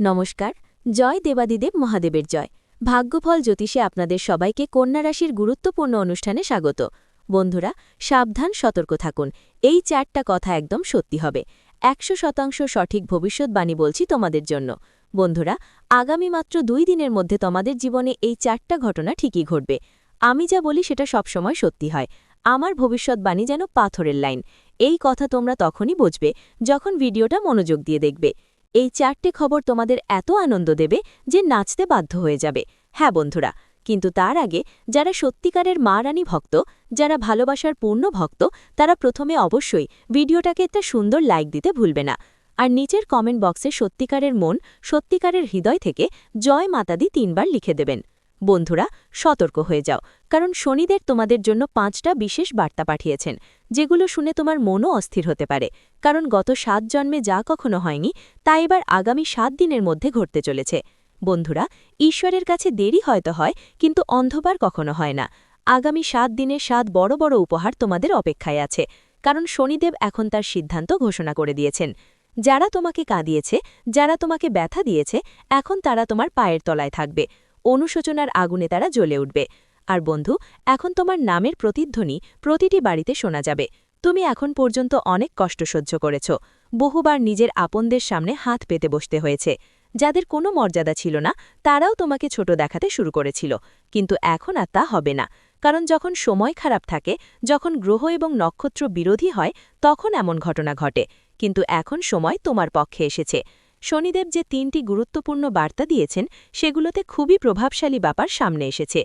নমস্কার। জয় দেবাদিদেব মহাদেবের জয়। ভাগ্যফল জ্যোতিষে আপনাদের সবাইকে কন্যা রাশির গুরুত্বপূর্ণ অনুষ্ঠানে স্বাগত। বন্ধুরা, সাবধান, সতর্ক থাকুন। এই 4টা কথা একদম সত্যি হবে। 100% সঠিক ভবিষ্যৎবাণী বলছি তোমাদের জন্য। বন্ধুরা, আগামী মাত্র 2 দিনের মধ্যে তোমাদের জীবনে এই 4টা ঘটনা ঠিকই ঘটবে। আমি যা বলি সেটা সবসময় সত্যি হয়। আমার ভবিষ্যৎবাণী যেন পাথরের লাইন। এই কথা তোমরা তখনই বুঝবে যখন ভিডিওটা মনোযোগ দিয়ে দেখবে। এই 4টে খবর তোমাদের এত আনন্দ দেবে যে নাচতে বাধ্য হয়ে যাবে। হ্যাঁ বন্ধুরা, কিন্তু তার আগে যারা সত্যিকারের মা রানী ভক্ত, যারা ভালোবাসার পূর্ণ ভক্ত, তারা প্রথমে অবশ্যই ভিডিওটাকে একটা সুন্দর লাইক দিতে ভুলবে না। আর নিচের কমেন্ট বক্সে সত্যিকারের মন, সত্যিকারের হৃদয় থেকে জয় মাতাদি 3 বার লিখে দেবেন। বন্ধুরা, সতর্ক হয়ে যাও, কারণ শনিদেব তোমাদের জন্য 5টা বিশেষ বার্তা পাঠিয়েছেন, যেগুলো শুনে তোমার মনও অস্থির হতে পারে। কারণ গত 7 জন্মে যা কখনো হয়নি তা এবার আগামী 7 দিনের মধ্যে ঘটতে চলেছে। বন্ধুরা, ঈশ্বরের কাছে দেরি হয়তো হয়, কিন্তু অন্ধকার কখনো হয় না। আগামী 7 দিনে 7 বড় বড় উপহার তোমাদের অপেক্ষায় আছে, কারণ শনিদেব এখন তার সিদ্ধান্ত ঘোষণা করে দিয়েছেন। যারা তোমাকে কাঁদিয়েছে, যারা তোমাকে ব্যথা দিয়েছে, এখন তারা তোমার পায়ের তলায় থাকবে। অনুশোচনার আগুনে তারা জ্বলে উঠবে। আর বন্ধু, এখন তোমার নামের প্রতিধ্বনি প্রতিটি বাড়িতে শোনা যাবে। তুমি এখন পর্যন্ত অনেক কষ্ট সহ্য করেছ, বহুবার নিজের আপনদের সামনে হাত পেতে বসতে হয়েছে। যাদের কোনো মর্যাদা ছিল না তারাও তোমাকে ছোট দেখাতে শুরু করেছিল, কিন্তু এখন আর তা হবে না। কারণ যখন সময় খারাপ থাকে, যখন গ্রহ এবং নক্ষত্র বিরোধী হয়, তখন এমন ঘটনা ঘটে। কিন্তু এখন সময় তোমার পক্ষে এসেছে। শনিদেব যে 3টি গুরুত্বপূর্ণ বার্তা দিয়েছেন, সেগুলোতে খুবই প্রভাবশালী ব্যাপার সামনে এসেছে।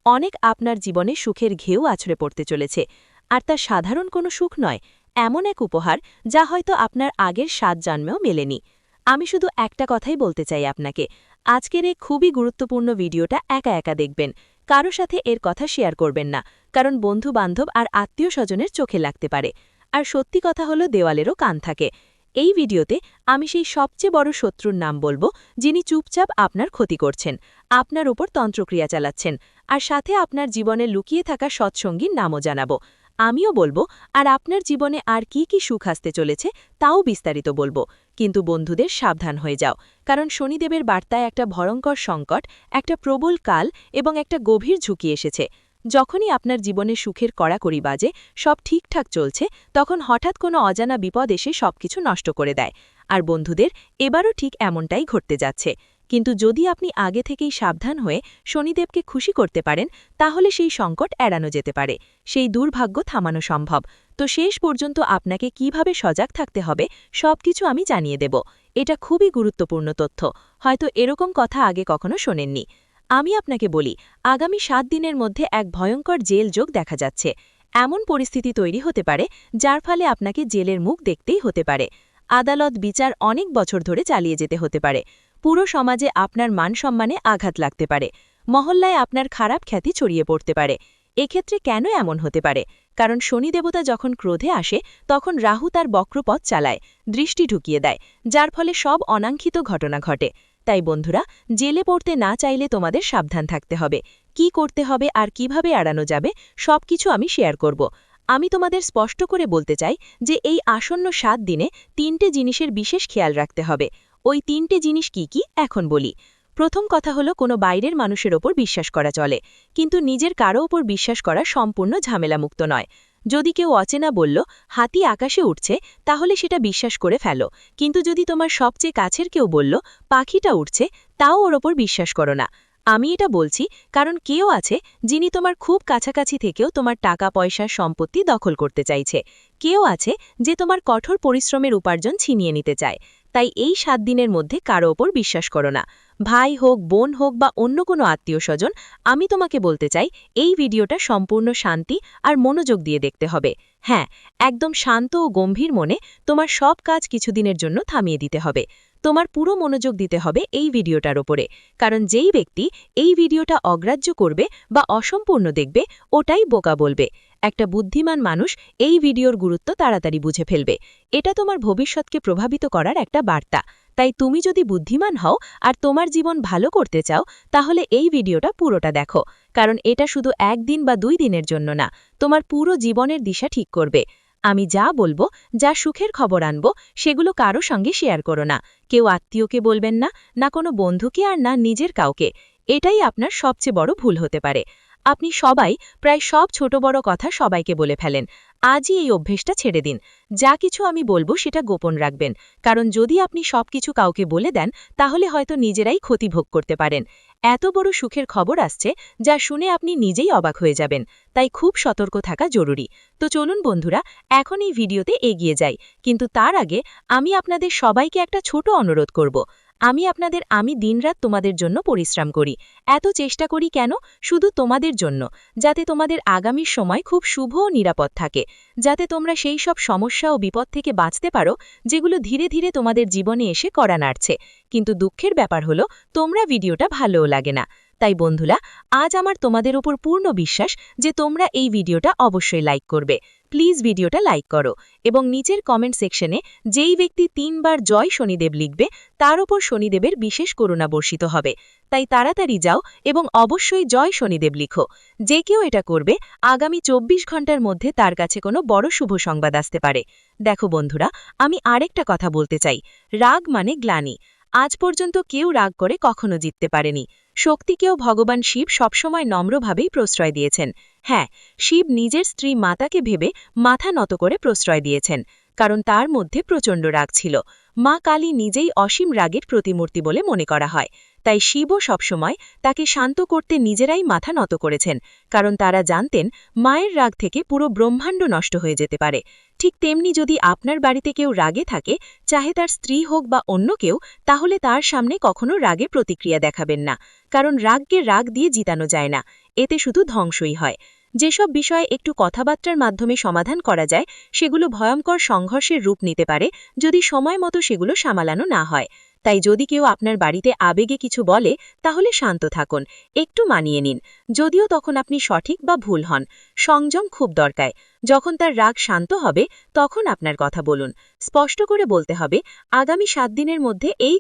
অনেক আপনার জীবনে সুখের ঘেউ আছড়ে পড়তে চলেছে। আর তা সাধারণ কোনো সুখ নয়, এমন এক উপহার যা হয়তো আপনার আগের 7 জন্মেও মেলেনি। আমি শুধু একটা কথাই বলতে চাই আপনাকে, আজকের এই খুবই গুরুত্বপূর্ণ ভিডিওটা একা একা দেখবেন। কারো সাথে এর কথা শেয়ার করবেন না, কারণ বন্ধু-বান্ধব আর আত্মীয় স্বজনের চোখে লাগতে পারে। আর সত্যি কথা হলো, দেওয়ালেরও কান থাকে। এই ভিডিওতে আমি সেই সবচেয়ে বড় শত্রুর নাম বলবো, যিনি চুপচাপ আপনার ক্ষতি করছেন, আপনার উপর তন্ত্রক্রিয়া চালাচ্ছেন, আর সাথে আপনার জীবনে লুকিয়ে থাকা সৎসঙ্গীর নামও জানাবো। আমিও বলবো, আর আপনার জীবনে আর কি কি সুখ আসতে চলেছে তাও বিস্তারিত বলবো। কিন্তু বন্ধুদের, সাবধান হয়ে যাও, কারণ শনিদেবের বার্তায় একটা ভয়ঙ্কর সংকট, একটা প্রবল কাল এবং একটা গভীর ঝুঁকি এসেছে। যখনই আপনার জীবনে সুখের কড়াকড়ি বাজে, সব ঠিকঠাক চলছে, তখন হঠাৎ কোনো অজানা বিপদ এসে সবকিছু নষ্ট করে দেয়। আর বন্ধুদের, এবারও ঠিক এমনটাই ঘটতে যাচ্ছে। কিন্তু যদি আপনি আগে থেকেই সাবধান হয়ে শনিদেবকে খুশি করতে পারেন, তাহলে সেই সংকট এড়ানো যেতে পারে, সেই দুর্ভাগ্য থামানো সম্ভব। তো শেষ পর্যন্ত আপনাকে কিভাবে সজাগ থাকতে হবে সবকিছু আমি জানিয়ে দেব। এটা খুবই গুরুত্বপূর্ণ তথ্য, হয়তো এরকম কথা আগে কখনো শোনেননি। আমি আপনাকে বলি, আগামী 7 দিনের মধ্যে এক ভয়ঙ্কর জেল যোগ দেখা যাচ্ছে। এমন পরিস্থিতি তৈরি হতে পারে যার ফলে আপনাকে জেলের মুখ দেখতেই হতে পারে। আদালত বিচার অনেক বছর ধরে চালিয়ে যেতে হতে পারে। পুরো সমাজে আপনার মান-সম্মানে আঘাত লাগতে পারে। মহল্লায় আপনার খারাপ খ্যাতি ছড়িয়ে পড়তে পারে। এক্ষেত্রে কেন এমন হতে পারে? কারণ শনি দেবতা যখন ক্রোধে আসে, তখন রাহু তার বক্রপথ চালায়, দৃষ্টি ঢুকিয়ে দেয়, যার ফলে সব অনাকাঙ্ক্ষিত ঘটনা ঘটে। তাই বন্ধুরা, জেলে পড়তে না চাইলে তোমাদের সাবধান থাকতে হবে। কি করতে হবে আর কিভাবে এড়ানো যাবে সবকিছু আমি শেয়ার করব। আমি তোমাদের স্পষ্ট করে বলতে চাই যে এই আসন্ন 7 দিনে 3টে জিনিসের বিশেষ খেয়াল রাখতে হবে। ওই 3টে জিনিস কি কি এখন বলি। প্রথম কথা হলো, কোনো বাইরের মানুষের ওপর বিশ্বাস করা চলে, কিন্তু নিজের কারো ওপর বিশ্বাস করা সম্পূর্ণ ঝামেলামুক্ত নয়। যদি কেউ অচেনা বলল হাতি আকাশে উঠছে, তাহলে সেটা বিশ্বাস করে ফেলো। কিন্তু যদি তোমার সবচেয়ে কাছের কেউ বলল পাখিটা উঠছে, তাও ওর ওপর বিশ্বাস করো না। আমি এটা বলছি কারণ কেউ আছে যিনি তোমার খুব কাছাকাছি থেকেও তোমার টাকা পয়সা সম্পত্তি দখল করতে চাইছে। কেউ আছে যে তোমার কঠোর পরিশ্রমের উপার্জন ছিনিয়ে নিতে চায়। তাই এই 7 দিনের মধ্যে কারো ওপর বিশ্বাস করো না। ভাই হোক, বোন হোক বা অন্য কোনো আত্মীয় স্বজন, আমি তোমাকে বলতে চাই এই ভিডিওটা সম্পূর্ণ শান্তি আর মনোযোগ দিয়ে দেখতে হবে। হ্যাঁ, একদম শান্ত ও গম্ভীর মনে তোমার সব কাজ কিছুদিনের জন্য থামিয়ে দিতে হবে। তোমার পুরো মনোযোগ দিতে হবে এই ভিডিওটার ওপরে, কারণ যেই ব্যক্তি এই ভিডিওটা অগ্রাহ্য করবে বা অসম্পূর্ণ দেখবে, ওটাই বোকা বলবে। একটা বুদ্ধিমান মানুষ এই ভিডিওর গুরুত্ব তাড়াতাড়ি বুঝে ফেলবে। এটা তোমার ভবিষ্যৎকে প্রভাবিত করার একটা বার্তা। তাই তুমি যদি বুদ্ধিমান হও আর তোমার জীবন ভালো করতে চাও, তাহলে এই ভিডিওটা পুরোটা দেখো, কারণ এটা শুধু 1 দিন বা 2 দিনের জন্য না, তোমার পুরো জীবনের দিশা ঠিক করবে। আমি যা বলবো, যা সুখের খবর আনবো, সেগুলো কারো সঙ্গে শেয়ার করো না। কেউ আত্মীয়কে বলবেন না, না কোনো বন্ধুকে, আর না নিজের কাউকে। এটাই আপনার সবচেয়ে বড় ভুল হতে পারে। আপনি সবাই প্রায় সব ছোট বড় কথা সবাইকে বলে ফেলেন। আজই এই অভ্যেসটা ছেড়ে দিন। যা কিছু আমি বলবো সেটা গোপন রাখবেন, কারণ যদি আপনি সবকিছু কাউকে বলে দেন তাহলে হয়তো নিজেরাই ক্ষতি ভোগ করতে পারেন। এত বড় সুখের খবর আসছে যা শুনে আপনি নিজেই অবাক হয়ে যাবেন, তাই খুব সতর্ক থাকা জরুরি। তো চলুন বন্ধুরা, এখন এই ভিডিওতে এগিয়ে যাই, কিন্তু তার আগে আমি আপনাদের সবাইকে একটা ছোট অনুরোধ করব। আমি দিনরাত তোমাদের জন্য পরিশ্রম করি, এত চেষ্টা করি কেন? শুধু তোমাদের জন্য, যাতে তোমাদের আগামীর সময় খুব শুভ ও নিরাপদ থাকে, যাতে তোমরা সেই সব সমস্যা ও বিপদ থেকে বাঁচতে পারো যেগুলো ধীরে ধীরে তোমাদের জীবনে এসে কড়া নাড়ছে। কিন্তু দুঃখের ব্যাপার হলো, তোমরা ভিডিওটা ভালোও লাগে না। তাই বন্ধুরা, আজ আমার তোমাদের উপর পূর্ণ বিশ্বাস যে তোমরা এই ভিডিওটা অবশ্যই লাইক করবে। প্লিজ ভিডিওটা লাইক করো এবং নিচের কমেন্ট সেকশনে যেই ব্যক্তি 3 বার জয় শনিদেব লিখবে তার ওপর শনিদেবের বিশেষ করুণা বর্ষিত হবে। তাই তাড়াতাড়ি যাও এবং অবশ্যই জয় শনিদেব লিখো। যে কেউ এটা করবে, আগামী 24 ঘন্টার মধ্যে তার কাছে কোনো বড় শুভ সংবাদ আসতে পারে। দেখো বন্ধুরা, আমি আরেকটা কথা বলতে চাই। রাগ মানে গ্লানি। আজ পর্যন্ত কেউ রাগ করে কখনো জিততে পারেনি। শক্তিকেও ভগবান শিব সবসময় নম্রভাবেই প্রশ্রয় দিয়েছেন। হ্যাঁ, শিব নিজের স্ত্রী মাতাকে ভেবে মাথা নত করে প্রশ্রয় দিয়েছেন, কারণ তার মধ্যে প্রচণ্ড রাগ ছিল। মা কালী নিজেই অসীম রাগের প্রতিমূর্তি বলে মনে করা হয়। তাই শিবও সবসময় তাকে শান্ত করতে নিজেরাই মাথা নত করেছেন, কারণ তারা জানতেন মায়ের রাগ থেকে পুরো ব্রহ্মাণ্ড নষ্ট হয়ে যেতে পারে। ঠিক তেমনি যদি আপনার বাড়িতে কেউ রাগে থাকে, চাহে তার স্ত্রী হোক বা অন্য কেউ, তাহলে তার সামনে কখনো রাগে প্রতিক্রিয়া দেখাবেন না, কারণ রাগকে রাগ দিয়ে জিতানো যায় না, এতে শুধু ধ্বংসই হয়। যেসব বিষয়ে একটু কথাবার্তার মাধ্যমে সমাধান করা যায়, সেগুলো ভয়ঙ্কর সংঘর্ষের রূপ নিতে পারে যদি সময় মতো সেগুলো সামলানো না হয়। তাই যদি কেউ আপনার বাড়িতে আবেগে কিছু বলে, তাহলে শান্ত থাকুন, একটু মানিয়ে নিন। যদিও তখন আপনি সঠিক বা ভুল হন, সংযম খুব দরকার। যখন তার রাগ শান্ত হবে, তখন আপনার কথা বলুন। স্পষ্ট করে বলতে হবে, আগামী 7 দিনের মধ্যে এই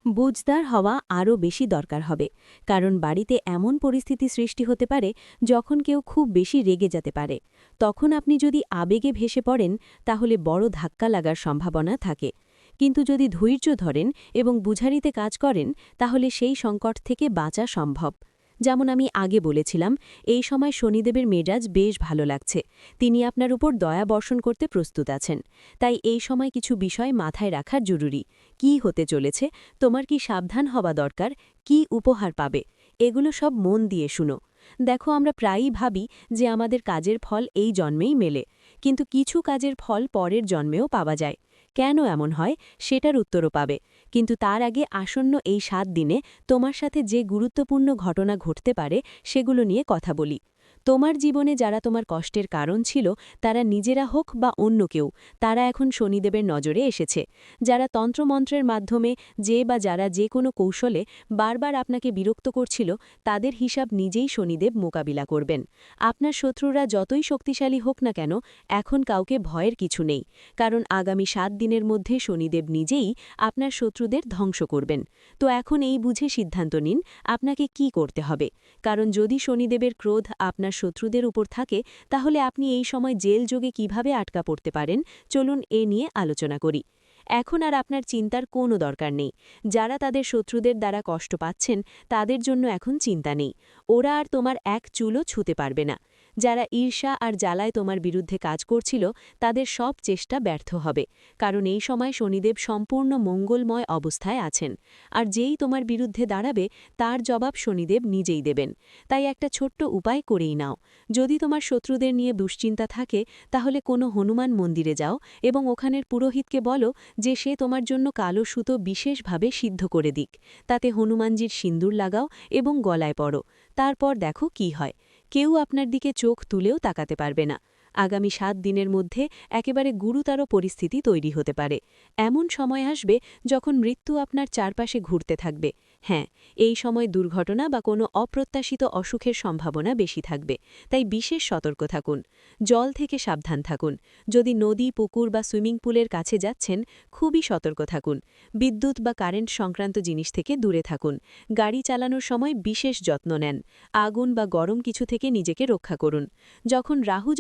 বুঝদার হওয়া আরও বেশি দরকার হবে, কারণ বাড়িতে এমন পরিস্থিতি সৃষ্টি হতে পারে যখন কেউ খুব বেশি রেগে যেতে পারে। তখন আপনি যদি আবেগে ভেসে পড়েন, তাহলে বড় ধাক্কা লাগার সম্ভাবনা থাকে। কিন্তু যদি ধৈর্য ধরেন এবং বুঝারিতে কাজ করেন, তাহলে সেই সংকট থেকে বাঁচা সম্ভব। যেমন আমি আগে বলেছিলাম, এই সময় শনিদেবের মেজাজ বেশ ভালো লাগছে। তিনি আপনার উপর দয়া বর্ষণ করতে প্রস্তুত আছেন। তাই এই সময় কিছু বিষয় মাথায় রাখার জরুরি। কি হতে চলেছে, তোমার কি সাবধান হওয়া দরকার, কি উপহার পাবে, এগুলো সব মন দিয়ে শুনো। দেখো, আমরা প্রায়ই ভাবি যে আমাদের কাজের ফল এই জন্মেই মেলে, কিন্তু কিছু কাজের ফল পরের জন্মেও পাওয়া যায়। কেন এমন হয়, সেটার উত্তরও পাবে। কিন্তু তার আগে আসন্ন এই 7 দিনে তোমার সাথে যে গুরুত্বপূর্ণ ঘটনা ঘটতে পারে, সেগুলো নিয়ে কথা বলি। তোমার জীবনে যারা তোমার কষ্টের কারণ ছিল, তারা নিজেরা হোক বা অন্য কেউ, তারা এখন শনিদেবের নজরে এসেছে। যারা তন্ত্রমন্ত্রের মাধ্যমে যারা যে কোনো কৌশলে বারবার আপনাকে বিরক্ত করছিল, তাদের হিসাব নিজেই শনিদেব মোকাবিলা করবেন। আপনার শত্রুরা যতই শক্তিশালী হোক না কেন, এখন কাউকে ভয়ের কিছু নেই, কারণ আগামী 7 দিনের মধ্যে শনিদেব নিজেই আপনার শত্রুদের ধ্বংস করবেন। তো এখন এই বুঝে সিদ্ধান্ত নিন আপনাকে কি করতে হবে, কারণ যদি শনিদেবের ক্রোধ আপনার শত্রুদের উপর থাকে, তাহলে আপনি এই সময় জেলযোগে কিভাবে আটকা পড়তে পারেন, চলুন এ নিয়ে আলোচনা করি। এখন আর আপনার চিন্তার কোনো দরকার নেই। যারা তাদের শত্রুদের দ্বারা কষ্ট পাচ্ছেন, তাদের জন্য এখন চিন্তা নেই। ওরা আর তোমার এক চুলও ছুঁতে পারবে না। যারা ঈর্ষা আর জ্বালায় তোমার বিরুদ্ধে কাজ করছিল, তাদের সব চেষ্টা ব্যর্থ হবে, কারণ এই সময় শনিদেব সম্পূর্ণ মঙ্গলময় অবস্থায় আছেন। আর যেই তোমার বিরুদ্ধে দাঁড়াবে, তার জবাব শনিদেব নিজেই দেবেন। তাই একটা ছোট্ট উপায় করেই নাও। যদি তোমার শত্রুদের নিয়ে দুশ্চিন্তা থাকে, তাহলে কোনো হনুমান মন্দিরে যাও এবং ওখানের পুরোহিতকে বলো যে সে তোমার জন্য কালো সুতো বিশেষভাবে সিদ্ধ করে দিক। তাতে হনুমানজির সিন্দুর লাগাও এবং গলায় পড়ো। তারপর দেখো কি হয়। কেউ আপনার দিকে চোখ তুলেও তাকাতে পারবে না। আগামী 7 দিনের মধ্যে একেবারে গুরুতর পরিস্থিতি তৈরি হতে পারে। এমন সময় আসবে যখন মৃত্যু আপনার চারপাশে ঘুরতে থাকবে। হ্যাঁ, এই সময় দুর্ঘটনা বা কোনো অপ্রত্যাশিত অসুখের সম্ভাবনা বেশি থাকবে। তাই বিশেষ সতর্ক থাকুন। জল থেকে সাবধান থাকুন। যদি নদী, পুকুর বা সুইমিং পুলের কাছে যাচ্ছেন, খুবই সতর্ক থাকুন। বিদ্যুৎ বা কারেন্ট সংক্রান্ত জিনিস থেকে দূরে থাকুন। গাড়ি চালানোর সময় বিশেষ যত্ন নেন। আগুন বা গরম কিছু থেকে নিজেকে রক্ষা করুন। যখন রাহু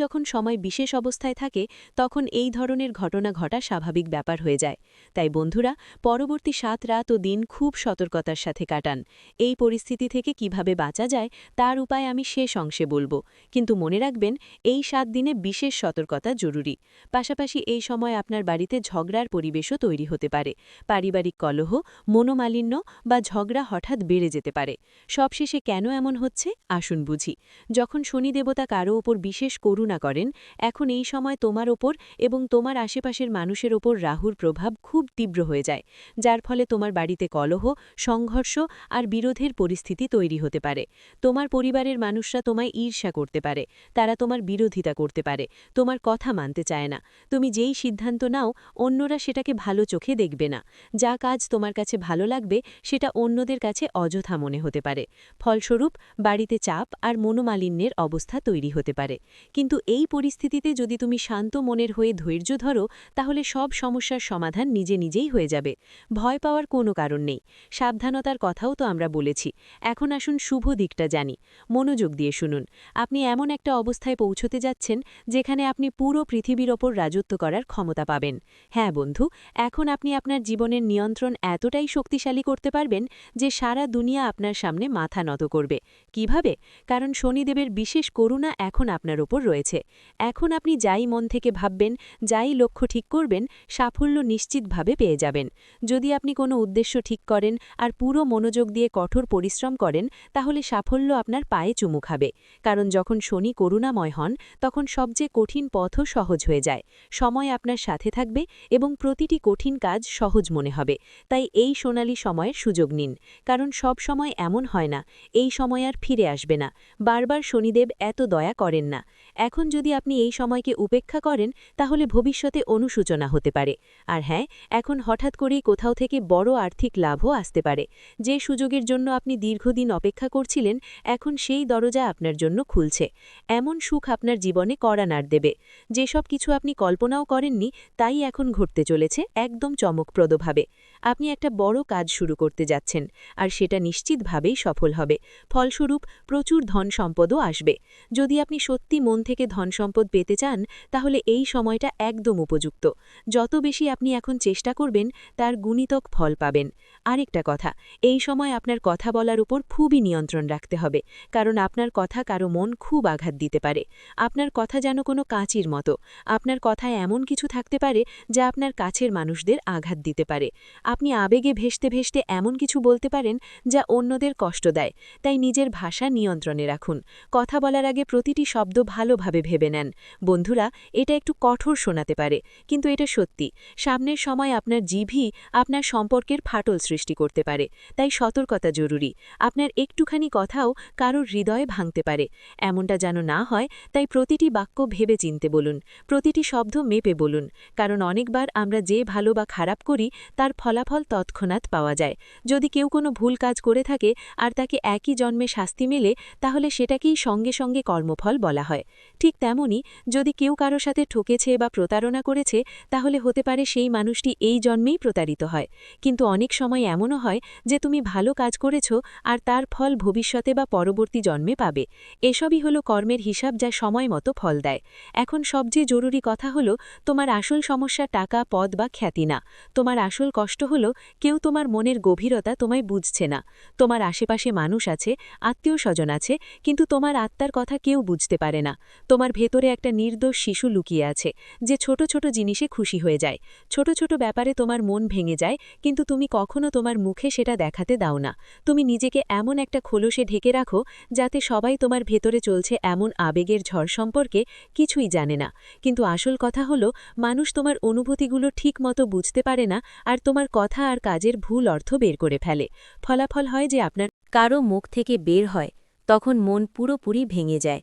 সময় বিশেষ অবস্থায় থাকে তখন এই ধরনের ঘটনা ঘটা স্বাভাবিক ব্যাপার হয়ে যায়। তাই বন্ধুরা, পরবর্তী 7 রাত ও দিন খুব সতর্কতার সাথে কাটান। এই পরিস্থিতি থেকে কিভাবে বাঁচা যায় তার উপায় আমি শেষ অংশে বলবো, কিন্তু মনে রাখবেন এই 7 দিনে বিশেষ সতর্কতা জরুরি। পাশাপাশি এই সময় আপনার বাড়িতে ঝগড়ার পরিবেশও তৈরি হতে পারে। পারিবারিক কলহ, মনোমালিন্য বা ঝগড়া হঠাৎ বেড়ে যেতে পারে। সবশেষে কেন এমন হচ্ছে আসুন বুঝি। যখন শনি দেবতা কারো ওপর বিশেষ করুণা করেন, এখন এই সময় তোমার ওপর এবং তোমার আশেপাশের মানুষের ওপর রাহুর প্রভাব খুব তীব্র হয়ে যায়, যার ফলে তোমার বাড়িতে কলহ, সংঘর্ষ আর বিরোধের পরিস্থিতি তৈরি হতে পারে। তোমার পরিবারের মানুষরা তোমায় ঈর্ষা করতে পারে, তারা তোমার বিরোধিতা করতে পারে, তোমার কথা মানতে চায় না। তুমি যেই সিদ্ধান্ত নাও অন্যরা সেটাকে ভালো চোখে দেখবে না। যা কাজ তোমার কাছে ভালো লাগবে সেটা অন্যদের কাছে অযথা মনে হতে পারে। ফলস্বরূপ বাড়িতে চাপ আর মনোমালিন্যের অবস্থা তৈরি হতে পারে। কিন্তু এই পরিস্থিতিতে যদি তুমি শান্ত মনের হয়ে ধৈর্য ধরো, তাহলে সব সমস্যার সমাধান নিজে নিজেই হয়ে যাবে। ভয় পাওয়ার কোনো কারণ নেই। সাবধানতার কথাও তো আমরা বলেছি। এখন আসুন শুভ দিকটা জানি। মনোযোগ দিয়ে শুনুন। আপনি এমন একটা অবস্থায় পৌঁছতে যাচ্ছেন যেখানে আপনি পুরো পৃথিবীর ওপর রাজত্ব করার ক্ষমতা পাবেন। হ্যাঁ বন্ধু, এখন আপনি আপনার জীবনের নিয়ন্ত্রণ এতটাই শক্তিশালী করতে পারবেন যে সারা দুনিয়া আপনার সামনে মাথা নত করবে। কিভাবে? কারণ শনিদেবের বিশেষ করুণা এখন আপনার ওপর রয়েছে। এখন আপনি যাই মন থেকে ভাববেন, যাই লক্ষ্য ঠিক করবেন, সাফল্য নিশ্চিতভাবে পেয়ে যাবেন। যদি আপনি কোনো উদ্দেশ্য ঠিক করেন আর পুরো মনোযোগ দিয়ে কঠোর পরিশ্রম করেন, তাহলে সাফল্য আপনার পায়ে চুমু খাবে। কারণ যখন শনি করুণাময় হন, তখন সবচেয়ে কঠিন পথও সহজ হয়ে যায়। সময় আপনার সাথে থাকবে এবং প্রতিটি কঠিন কাজ সহজ মনে হবে। তাই এই সোনালী সময়ের সুযোগ নিন। কারণ সব সময় এমন হয় না, এই সময় আর ফিরে আসবে না। বারবার শনিদেব এত দয়া করেন না। এখন যদি আপনি এই সময়কে উপেক্ষা করেন, তাহলে ভবিষ্যতে অনুশোচনা হতে পারে। আর হ্যাঁ, এখন হঠাৎ করেই কোথাও থেকে বড় আর্থিক লাভও আসতে পারে। যে সুযোগের জন্য আপনি দীর্ঘদিন অপেক্ষা করছিলেন, এখন সেই দরজা আপনার জন্য খুলছে। এমন সুখ আপনার জীবনে কড়া নাড় দেবে। যেসব কিছু আপনি কল্পনাও করেননি, তাই এখন ঘটতে চলেছে একদম চমকপ্রদভাবে। আপনি একটা বড় কাজ শুরু করতে যাচ্ছেন, আর সেটা নিশ্চিতভাবেই সফল হবে। ফলস্বরূপ প্রচুর ধন সম্পদও আসবে। যদি আপনি সত্যি মন থেকে ধন সম্পদ পেতে চান, তাহলে এই সময়টা একদম উপযুক্ত। যত বেশি আপনি এখন চেষ্টা করবেন, তার গুণিতক ফল পাবেন। আরেকটা কথা, এই সময় আপনার কথা বলার উপর খুবই নিয়ন্ত্রণ রাখতে হবে, কারণ আপনার কথা কারো মন খুব আঘাত দিতে পারে। আপনার কথা যেন কোনো কাঁচির মতো। আপনার কথায় এমন কিছু থাকতে পারে যা আপনার কাছের মানুষদের আঘাত দিতে পারে। আপনি আবেগে ভেসতে ভেসতে এমন কিছু বলতে পারেন যা অন্যদের কষ্ট দেয়। তাই নিজের ভাষা নিয়ন্ত্রণে রাখুন। কথা বলার আগে প্রতিটি শব্দ ভালোভাবে ভেবে নেন। বন্ধুরা, এটা একটু কঠোর শোনাতে পারে, কিন্তু এটা সত্যি। সামনের সময় আপনার জিভই আপনার সম্পর্কের ফাটল সৃষ্টি করতে পারে। তাই সতর্কতা জরুরি। আপনার একটুখানি কথাও কারোর হৃদয়ে ভাঙতে পারে। এমনটা যেন না হয়, তাই প্রতিটি বাক্য ভেবে চিনতে বলুন। প্রতিটি শব্দ মেপে বলুন। কারণ অনেকবার আমরা যে ভালো বা খারাপ করি, তার ফলাফল তৎক্ষণাৎ পাওয়া যায়। যদি কেউ কোনো ভুল কাজ করে থাকে আর তাকে একই জন্মে শাস্তি মেলে, তাহলে সেটাকেই সঙ্গে সঙ্গে কর্মফল বলা হয়। ঠিক তেমনি যদি কেউ কারো সাথে ঠকেছে বা প্রতারণা করেছে, তাহলে হতে পারে সেই মানুষটি এই জন্মেই প্রতারিত হয়। কিন্তু অনেক সময় এমনও হয় যে তুমি ভালো কাজ করেছ আর তার ফল ভবিষ্যতে বা পরবর্তী জন্মে পাবে। এসবই হলো কর্মের হিসাব, যা সময় মতো ফল দেয়। এখন সবচেয়ে জরুরি কথা হলো, তোমার আসল সমস্যা টাকা, পদ বা খ্যাতি না। তোমার আসল কষ্ট হলো কেউ তোমার মনের গভীরতা তোমায় বুঝছে না। তোমার আশেপাশে মানুষ আছে, আত্মীয় স্বজন আছে, কিন্তু তোমার আত্মার কথা কেউ বুঝতে পারে না। তোমার ভেতরে একটা নির্দোষ শিশু লুকিয়ে আছে, যে ছোট ছোট জিনিসে খুশি হয়ে যায়। ছোট ছোট ব্যাপারে তোমার মন ভেঙে যায়, কিন্তু তুমি কখনো তোমার মুখে সেটা দেখাতে দাও না। তুমি নিজেকে এমন একটা খোলসে ঢেকে রাখো, যাতে সবাই তোমার ভেতরে চলছে এমন আবেগের ঝড় সম্পর্কে কিছুই জানে না। কিন্তু আসল কথা হলো, মানুষ তোমার অনুভূতিগুলো ঠিক মতো বুঝতে পারে না, আর তোমার কথা আর কাজের ভুল অর্থ বের করে ফেলে। ফলাফল হয় যে আপনার কারো মুখ থেকে বের হয়, তখন মন পুরোপুরি ভেঙে যায়।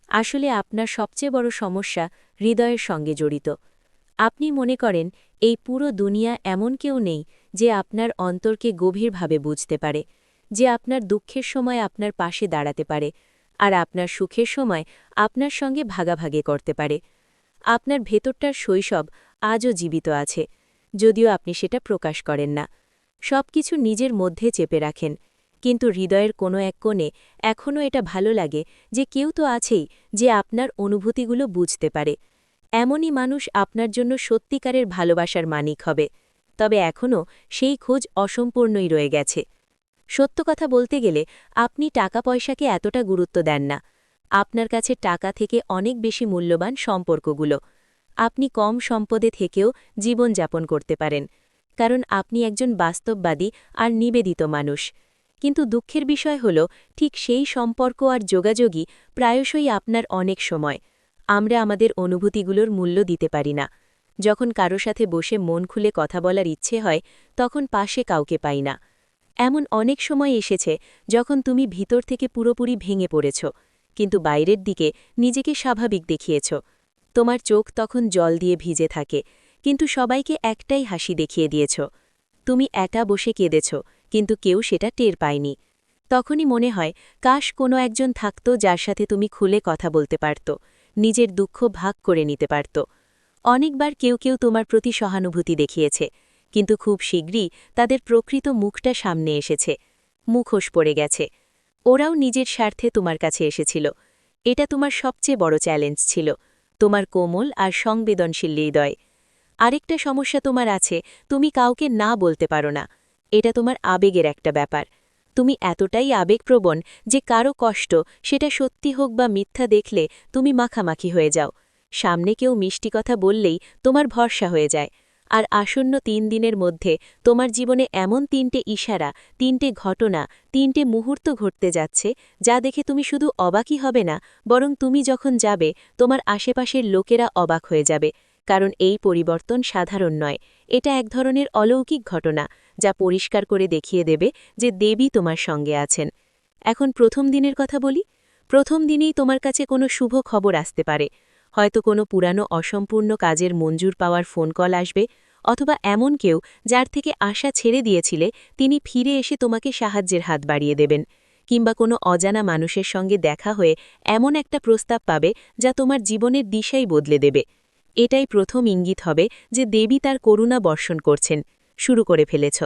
আসলে আপনার সবচেয়ে বড় সমস্যা হৃদয়ের সঙ্গে জড়িত। আপনি মনে করেন এই পুরো দুনিয়া এমন কেউ নেই যে আপনার অন্তরকে গভীরভাবে বুঝতে পারে, যে আপনার দুঃখের সময় আপনার পাশে দাঁড়াতে পারে, আর আপনার সুখের সময় আপনার সঙ্গে ভাগাভাগি করতে পারে। আপনার ভেতরটার শৈশব আজও জীবিত আছে, যদিও আপনি সেটা প্রকাশ করেন না। সবকিছু নিজের মধ্যে চেপে রাখেন। কিন্তু হৃদয়ের কোনো এক কোণে এখনও এটা ভালো লাগে যে কেউ তো আছেই যে আপনার অনুভূতিগুলো বুঝতে পারে। এমনই মানুষ আপনার জন্য সত্যিকারের ভালোবাসার মানিক হবে। তবে এখনও সেই খোঁজ অসম্পূর্ণই রয়ে গেছে। সত্য কথা বলতে গেলে আপনি টাকা পয়সাকে এতটা গুরুত্ব দেন না। আপনার কাছে টাকা থেকে অনেক বেশি মূল্যবান সম্পর্কগুলো। আপনি কম সম্পদে থেকেও জীবনযাপন করতে পারেন, কারণ আপনি একজন বাস্তববাদী আর নিবেদিত মানুষ। কিন্তু দুঃখের বিষয় হল, ঠিক সেই সম্পর্ক আর যোগাযোগই প্রায়শই আপনার অনেক সময় আমরা আমাদের অনুভূতিগুলোর মূল্য দিতে পারি না। যখন কারো সাথে বসে মন খুলে কথা বলার ইচ্ছে হয়, তখন পাশে কাউকে পাই না। এমন অনেক সময় এসেছে যখন তুমি ভিতর থেকে পুরোপুরি ভেঙে পড়েছ, কিন্তু বাইরের দিকে নিজেকে স্বাভাবিক দেখিয়েছ। তোমার চোখ তখন জল দিয়ে ভিজে থাকে, কিন্তু সবাইকে একটাই হাসি দেখিয়ে দিয়েছ। তুমি একা বসে কেঁদেছ, কিন্তু কেউ সেটা টের পায়নি। তখনই মনে হয়, কাশ কোনো একজন থাকত যার সাথে তুমি খুলে কথা বলতে পারত, নিজের দুঃখ ভাগ করে নিতে পারত। অনেকবার কেউ কেউ তোমার প্রতি সহানুভূতি দেখিয়েছে, কিন্তু খুব শীঘ্রই তাদের প্রকৃত মুখটা সামনে এসেছে, মুখোশ পড়ে গেছে। ওরাও নিজের স্বার্থে তোমার কাছে এসেছিল। এটা তোমার সবচেয়ে বড় চ্যালেঞ্জ ছিল, তোমার কোমল আর সংবেদনশীল হৃদয়। আরেকটা সমস্যা তোমার আছে, তুমি কাউকে না বলতে পারো না। এটা তোমার আবেগের একটা ব্যাপার। তুমি এতটাই আবেগপ্রবণ যে কারো কষ্ট, সেটা সত্যি হোক বা মিথ্যা, দেখলে তুমি মাখামাখি হয়ে যাও। সামনে কেউ মিষ্টি কথা বললেই তোমার ভরসা হয়ে যায়। আর আসন্ন 3 দিনের মধ্যে তোমার জীবনে এমন 3টে ইশারা, 3টে ঘটনা, 3টে মুহূর্ত ঘটতে যাচ্ছে, যা দেখে তুমি শুধু অবাকই হবে না, বরং তুমি যখন যাবে তোমার আশেপাশের লোকেরা অবাক হয়ে যাবে। কারণ এই পরিবর্তন সাধারণ নয়, এটা এক ধরনের অলৌকিক ঘটনা, যা পরিষ্কার করে দেখিয়ে দেবে যে দেবী তোমার সঙ্গে আছেন। এখন প্রথম দিনের কথা বলি। প্রথম দিনেই তোমার কাছে কোনো শুভ খবর আসতে পারে। হয়তো কোনো পুরানো অসম্পূর্ণ কাজের মঞ্জুর পাওয়ার ফোন কল আসবে, অথবা এমন কেউ যার থেকে আশা ছেড়ে দিয়েছিলে তিনি ফিরে এসে তোমাকে সাহায্যের হাত বাড়িয়ে দেবেন। কিংবা কোনো অজানা মানুষের সঙ্গে দেখা হয়ে এমন একটা প্রস্তাব পাবে যা তোমার জীবনের দিশাই বদলে দেবে। এটাই প্রথম ইঙ্গিত হবে যে দেবী তার করুণা বর্ষণ করছেন, শুরু করে ফেলেছ।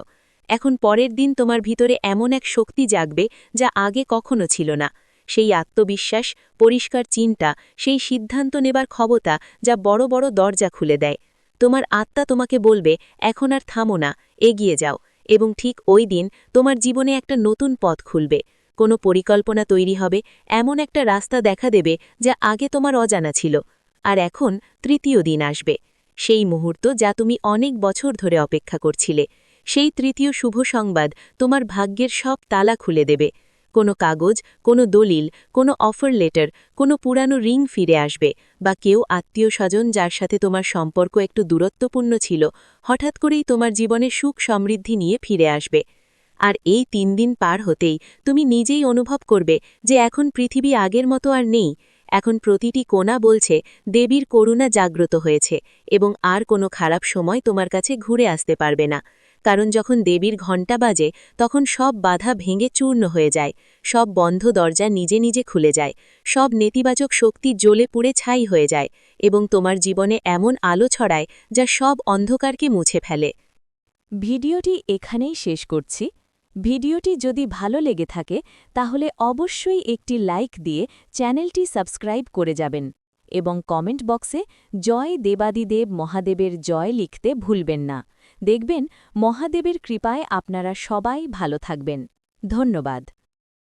এখন পরের দিন তোমার ভিতরে এমন এক শক্তি জাগবে যা আগে কখনো ছিল না। সেই আত্মবিশ্বাস, পরিষ্কার চিন্তা, সেই সিদ্ধান্ত নেবার ক্ষমতা যা বড় বড় দরজা খুলে দেয়। তোমার আত্মা তোমাকে বলবে, এখন আর থামো না, এগিয়ে যাও। এবং ঠিক ওই দিন তোমার জীবনে একটা নতুন পথ খুলবে। কোনো পরিকল্পনা তৈরি হবে, এমন একটা রাস্তা দেখা দেবে যা আগে তোমার অজানা ছিল। আর এখন তৃতীয় দিন আসবে, সেই মুহূর্ত যা তুমি অনেক বছর ধরে অপেক্ষা করছিলে। সেই তৃতীয় শুভ সংবাদ তোমার ভাগ্যের সব তালা খুলে দেবে। কোনো কাগজ, কোনো দলিল, কোনো অফার লেটার, কোনো পুরানো রিং ফিরে আসবে, বা কেউ আত্মীয় স্বজন যার সাথে তোমার সম্পর্ক একটু দূরত্বপূর্ণ ছিল, হঠাৎ করেই তোমার জীবনে সুখ সমৃদ্ধি নিয়ে ফিরে আসবে। আর এই 3 দিন পার হতেই তুমি নিজেই অনুভব করবে যে এখন পৃথিবী আগের মতো আর নেই। এখন প্রতিটি কোণা বলছে দেবীর করুণা জাগ্রত হয়েছে, এবং আর কোনো খারাপ সময় তোমার কাছে ঘুরে আসতে পারবে না। কারণ যখন দেবীর ঘণ্টা বাজে, তখন সব বাধা ভেঙে চূর্ণ হয়ে যায়, সব বন্ধ দরজা নিজে নিজে খুলে যায়, সব নেতিবাচক শক্তি জ্বলে পুড়ে ছাই হয়ে যায়, এবং তোমার জীবনে এমন আলো ছড়ায় যা সব অন্ধকারকে মুছে ফেলে। ভিডিওটি এখানেই শেষ করছি। ভিডিওটি যদি ভালো লেগে থাকে তাহলে অবশ্যই একটি লাইক দিয়ে চ্যানেলটি সাবস্ক্রাইব করে যাবেন, এবং কমেন্ট বক্সে জয় দেবাদিদেব মহাদেবের জয় লিখতে ভুলবেন না। দেখবেন মহাদেবের কৃপায় আপনারা সবাই ভালো থাকবেন। ধন্যবাদ।